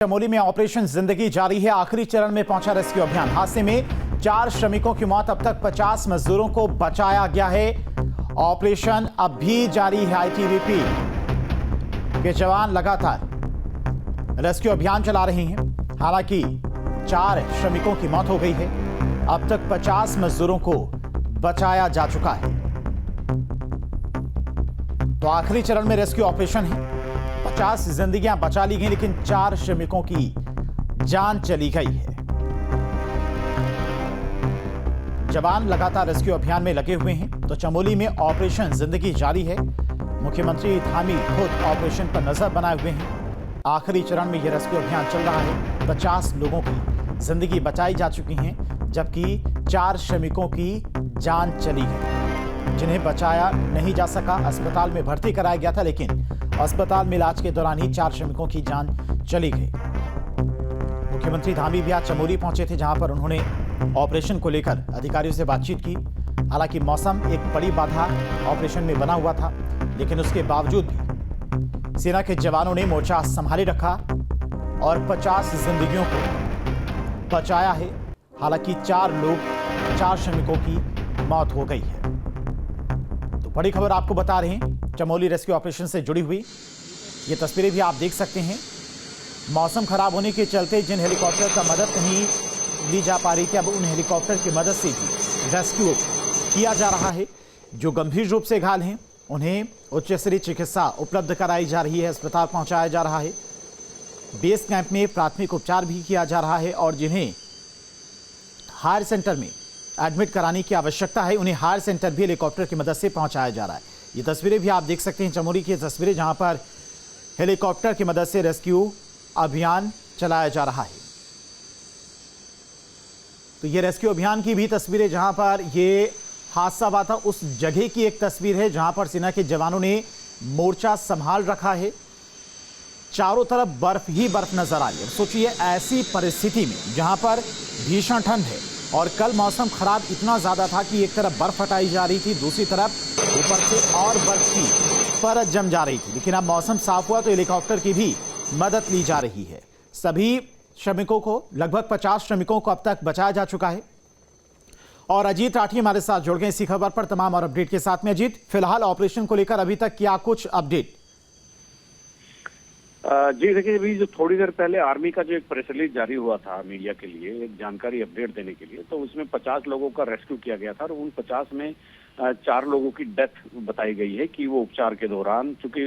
चमोली में ऑपरेशन जिंदगी जारी है। आखिरी चरण में पहुंचा रेस्क्यू अभियान। हादसे में 4 श्रमिकों की मौत। अब तक 50 मजदूरों को बचाया गया है। ऑपरेशन अब भी जारी है। आईटीबीपी के जवान लगातार रेस्क्यू अभियान चला रहे हैं। हालांकि 4 श्रमिकों की मौत हो गई है। अब तक 50 मजदूरों को बचाया जा चुका है। तो आखिरी चरण में रेस्क्यू ऑपरेशन है। 50 जिंदगियां बचा ली गई, लेकिन 4 श्रमिकों की जान चली गई है। जवान लगातार रेस्क्यू अभियान में लगे हुए हैं। तो चमोली में ऑपरेशन जिंदगी जारी है। मुख्यमंत्री धामी खुद ऑपरेशन पर नजर बनाए हुए हैं। आखिरी चरण में यह रेस्क्यू अभियान चल रहा है। 50 लोगों की जिंदगी बचाई जा चुकी है, जबकि 4 श्रमिकों की जान चली गई, जिन्हें बचाया नहीं जा सका। अस्पताल में भर्ती कराया गया था, लेकिन अस्पताल में इलाज के दौरान ही 4 श्रमिकों की जान चली गई। मुख्यमंत्री धामी भी आज चमोली पहुंचे थे, जहां पर उन्होंने ऑपरेशन को लेकर अधिकारियों से बातचीत की। हालांकि मौसम एक बड़ी बाधा ऑपरेशन में बना हुआ था, लेकिन उसके बावजूद भी सेना के जवानों ने मोर्चा संभाले रखा और 50 जिंदगियों को बचाया है। हालांकि 4 श्रमिकों की मौत हो गई है। तो बड़ी खबर आपको बता रहे हैं चमोली रेस्क्यू ऑपरेशन से जुड़ी हुई। ये तस्वीरें भी आप देख सकते हैं। मौसम खराब होने के चलते जिन हेलीकॉप्टर का मदद नहीं ली जा पा रही थी, अब उन हेलीकॉप्टर की मदद से भी रेस्क्यू किया जा रहा है। जो गंभीर रूप से घायल हैं, उन्हें उच्च स्तरीय चिकित्सा उपलब्ध कराई जा रही है। अस्पताल पहुंचाया जा रहा है। बेस कैंप में प्राथमिक उपचार भी किया जा रहा है, और जिन्हें हायर सेंटर में एडमिट कराने की आवश्यकता है, उन्हें हायर सेंटर भी हेलीकॉप्टर की मदद से पहुंचाया जा रहा है। ये तस्वीरें भी आप देख सकते हैं, चमोली की तस्वीरें, जहां पर हेलीकॉप्टर की मदद से रेस्क्यू अभियान चलाया जा रहा है। तो ये रेस्क्यू अभियान की भी तस्वीरें, जहां पर ये हादसा हुआ था उस जगह की एक तस्वीर है, जहां पर सेना के जवानों ने मोर्चा संभाल रखा है। चारों तरफ बर्फ ही बर्फ नजर आ रही है। सोचिए ऐसी परिस्थिति में जहां पर भीषण ठंड है और कल मौसम खराब इतना ज्यादा था कि एक तरफ बर्फ हटाई जा रही थी, दूसरी तरफ ऊपर से और बर्फ की परत जम जा रही थी। लेकिन अब मौसम साफ हुआ तो हेलीकॉप्टर की भी मदद ली जा रही है। सभी श्रमिकों को, लगभग 50 श्रमिकों को अब तक बचाया जा चुका है। और अजीत राठी हमारे साथ जुड़ गए इसी खबर पर तमाम और अपडेट के साथ में। अजीत, फिलहाल ऑपरेशन को लेकर अभी तक क्या कुछ अपडेट? जी देखिए, अभी जो थोड़ी देर पहले आर्मी का जो एक प्रेस रिलीज जारी हुआ था मीडिया के लिए, एक जानकारी अपडेट देने के लिए, तो उसमें 50 लोगों का रेस्क्यू किया गया था और उन 50 में 4 लोगों की डेथ बताई गई है कि वो उपचार के दौरान, चूंकि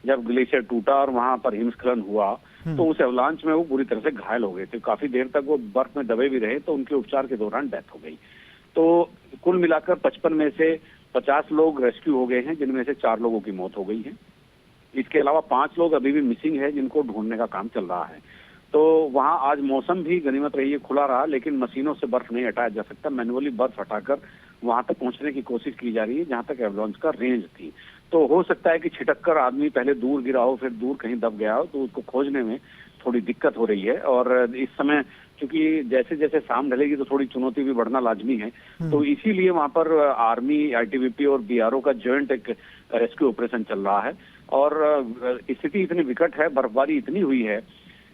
जब ग्लेशियर टूटा और वहां पर हिमस्खलन हुआ तो उस एवलांच में वो बुरी तरह से घायल हो गए थे। काफी देर तक वो बर्फ में दबे भी रहे, तो उनके उपचार के दौरान डेथ हो गई। तो कुल मिलाकर 55 में से 50 लोग रेस्क्यू हो गए हैं, जिनमें से 4 लोगों की मौत हो गई है। इसके अलावा 5 लोग अभी भी मिसिंग है, जिनको ढूंढने का काम चल रहा है। तो वहां आज मौसम भी गनीमत रही है, खुला रहा, लेकिन मशीनों से बर्फ नहीं हटाया जा सकता। मैनुअली बर्फ हटाकर वहां तक पहुंचने की कोशिश की जा रही है जहां तक एवलांच का रेंज थी। तो हो सकता है कि छिटक कर आदमी पहले दूर गिरा हो, फिर दूर कहीं दब गया हो, तो उसको खोजने में थोड़ी दिक्कत हो रही है। और इस समय क्योंकि जैसे जैसे शाम ढलेगी तो थोड़ी चुनौती भी बढ़ना लाजमी है। तो इसीलिए वहां पर आर्मी, आईटीबीपी और बीआरओ का जॉइंट एक रेस्क्यू ऑपरेशन चल रहा है। और स्थिति इतनी विकट है, बर्फबारी इतनी हुई है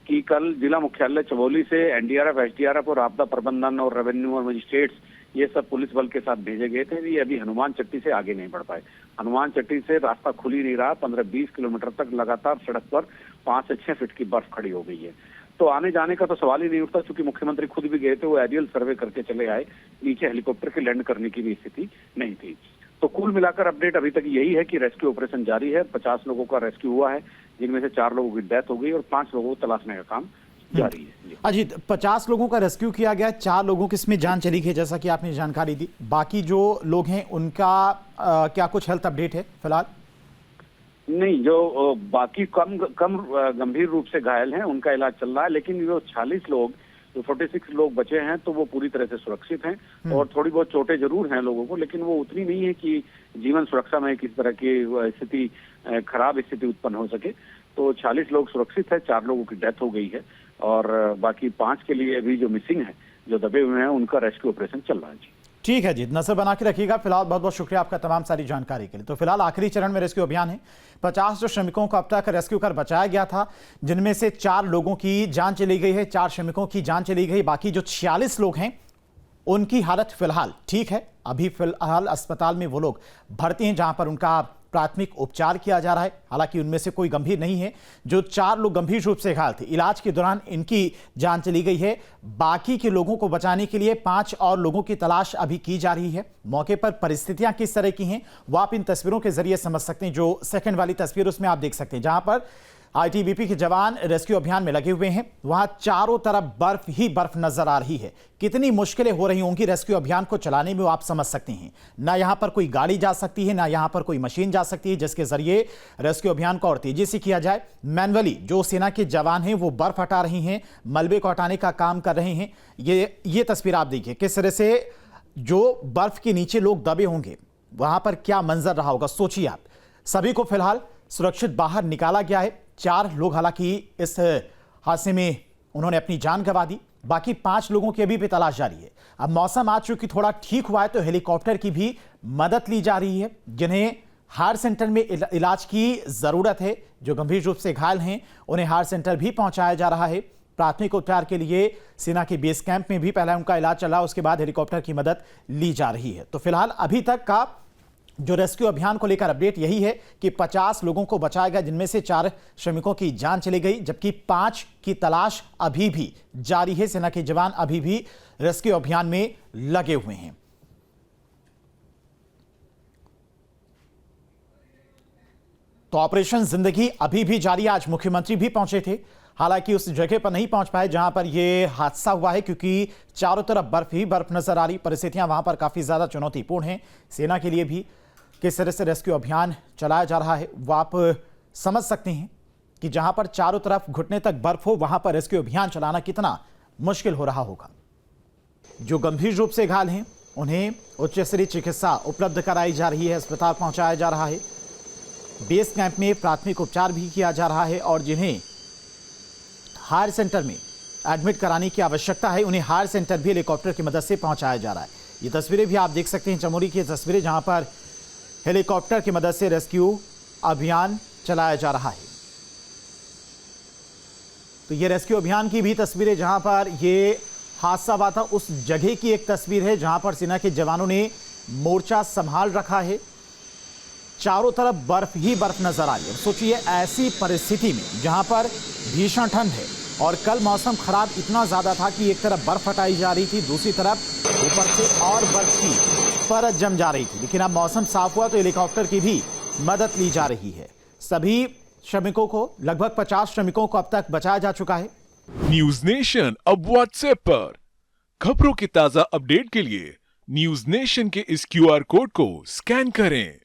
कि कल जिला मुख्यालय चमोली से एनडीआरएफ, एसडीआरएफ और आपदा प्रबंधन और रेवेन्यू और मजिस्ट्रेट्स, ये सब पुलिस बल के साथ भेजे गए थे। ये अभी हनुमान चट्टी से आगे नहीं बढ़ पाए। हनुमान चट्टी से रास्ता खुल ही नहीं रहा। 15-20 किलोमीटर तक लगातार सड़क पर 5 से 6 फीट की बर्फ खड़ी हो गई है। तो आने जाने का तो सवाल ही नहीं उठता, क्योंकि मुख्यमंत्री खुद भी गए थे, वो एरियल सर्वे करके चले आए। नीचे हेलीकॉप्टर के लैंड करने की भी स्थिति नहीं थी। तो कुल मिलाकर अपडेट अभी तक यही है कि रेस्क्यू ऑपरेशन जारी है। 50 लोगों का रेस्क्यू हुआ है, जिनमें से 4 लोगों की डेथ हो गई और 5 लोगों को तलाशने का काम जारी है। अजीत, 50 लोगों का रेस्क्यू किया गया, 4 लोगों की इसमें जान चली गई, जैसा कि आपने जानकारी दी। बाकी जो लोग हैं उनका क्या कुछ हेल्थ अपडेट है फिलहाल? नहीं, जो बाकी कम गंभीर रूप से घायल हैं उनका इलाज चल रहा है, लेकिन जो 46 लोग, जो 46 लोग बचे हैं, तो वो पूरी तरह से सुरक्षित हैं। और थोड़ी बहुत चोटें जरूर हैं लोगों को, लेकिन वो उतनी नहीं है कि जीवन सुरक्षा में किस तरह की स्थिति, खराब स्थिति उत्पन्न हो सके। तो 40 लोग सुरक्षित है, 4 लोगों की डेथ हो गई है और बाकी 5 के लिए अभी जो मिसिंग है, जो दबे हुए हैं, उनका रेस्क्यू ऑपरेशन चल रहा है। जी। ठीक है जी, नजर बना के रखिएगा। फिलहाल बहुत बहुत शुक्रिया आपका तमाम सारी जानकारी के लिए। तो फिलहाल आखिरी चरण में रेस्क्यू अभियान है। 50 जो श्रमिकों को अब तक रेस्क्यू कर बचाया गया था, जिनमें से 4 लोगों की जान चली गई है, 4 श्रमिकों की जान चली गई। बाकी जो 46 लोग हैं उनकी हालत फिलहाल ठीक है। अभी फिलहाल अस्पताल में वो लोग भर्ती हैं, जहां पर उनका प्राथमिक उपचार किया जा रहा है। हालांकि उनमें से कोई गंभीर नहीं है। जो 4 लोग गंभीर रूप से घायल थे, इलाज के दौरान इनकी जान चली गई है। बाकी के लोगों को बचाने के लिए 5 और लोगों की तलाश अभी की जा रही है। मौके पर परिस्थितियां किस तरह की हैं वो आप इन तस्वीरों के जरिए समझ सकते हैं। जो सेकंड वाली तस्वीर उसमें आप देख सकते हैं, जहां पर आईटीबीपी के जवान रेस्क्यू अभियान में लगे हुए हैं। वहां चारों तरफ बर्फ ही बर्फ नजर आ रही है। कितनी मुश्किलें हो रही होंगी रेस्क्यू अभियान को चलाने में, वो आप समझ सकते हैं। ना यहां पर कोई गाड़ी जा सकती है, ना यहां पर कोई मशीन जा सकती है जिसके जरिए रेस्क्यू अभियान को और तेजी से किया जाए। मैनुअली जो सेना के जवान हैं वो बर्फ हटा रही हैं, मलबे को हटाने का काम कर रहे हैं। ये तस्वीर आप देखिए किस तरह से जो बर्फ के नीचे लोग दबे होंगे, वहां पर क्या मंजर रहा होगा, सोचिए आप। सभी को फिलहाल सुरक्षित बाहर निकाला गया है। 4 लोग हालांकि इस हादसे में उन्होंने अपनी जान गंवा दी। बाकी 5 लोगों की अभी भी तलाश जारी है। अब मौसम आज चूंकि थोड़ा ठीक हुआ है तो हेलीकॉप्टर की भी मदद ली जा रही है। जिन्हें हायर सेंटर में इलाज की जरूरत है, जो गंभीर रूप से घायल हैं, उन्हें हायर सेंटर भी पहुंचाया जा रहा है। प्राथमिक उपचार के लिए सेना के बेस कैंप में भी पहले उनका इलाज चला, उसके बाद हेलीकॉप्टर की मदद ली जा रही है। तो फिलहाल अभी तक का जो रेस्क्यू अभियान को लेकर अपडेट यही है कि 50 लोगों को बचाया गया, जिनमें से 4 श्रमिकों की जान चली गई, जबकि 5 की तलाश अभी भी जारी है। सेना के जवान अभी भी रेस्क्यू अभियान में लगे हुए हैं। तो ऑपरेशन जिंदगी अभी भी जारी है। आज मुख्यमंत्री भी पहुंचे थे, हालांकि उस जगह पर नहीं पहुंच पाए जहां पर यह हादसा हुआ है, क्योंकि चारों तरफ बर्फ ही बर्फ नजर आ रही। परिस्थितियां वहां पर काफी ज्यादा चुनौतीपूर्ण हैं। सेना के लिए भी किस तरह से रेस्क्यू अभियान चलाया जा रहा है वो आप समझ सकते हैं कि जहां पर चारों तरफ घुटने तक बर्फ हो, वहां पर रेस्क्यू अभियान चलाना कितना मुश्किल हो रहा होगा। जो गंभीर रूप से घायल हैं उन्हें उच्च स्तरीय चिकित्सा उपलब्ध कराई जा रही है, अस्पताल पहुंचाया जा रहा है। बेस कैंप में प्राथमिक उपचार भी किया जा रहा है, और जिन्हें हायर सेंटर में एडमिट कराने की आवश्यकता है, उन्हें हायर सेंटर भी हेलीकॉप्टर की मदद से पहुंचाया जा रहा है। ये तस्वीरें भी आप देख सकते हैं, चमोली की तस्वीरें, जहां पर हेलीकॉप्टर की मदद से रेस्क्यू अभियान चलाया जा रहा है। तो ये रेस्क्यू अभियान की भी तस्वीरें, जहां पर ये हादसा हुआ था उस जगह की एक तस्वीर है, जहां पर सेना के जवानों ने मोर्चा संभाल रखा है। चारों तरफ बर्फ ही बर्फ नजर आ रही है। सोचिए ऐसी परिस्थिति में जहां पर भीषण ठंड है और कल मौसम खराब इतना ज्यादा था कि एक तरफ बर्फ हटाई जा रही थी, दूसरी तरफ ऊपर से और बर्फ की परत जम जा रही थी। लेकिन अब मौसम साफ हुआ तो हेलीकॉप्टर की भी मदद ली जा रही है। सभी श्रमिकों को, लगभग 50 श्रमिकों को अब तक बचाया जा चुका है। न्यूज नेशन अब व्हाट्सएप पर खबरों की ताजा अपडेट के लिए न्यूज नेशन के इस QR कोड को स्कैन करें।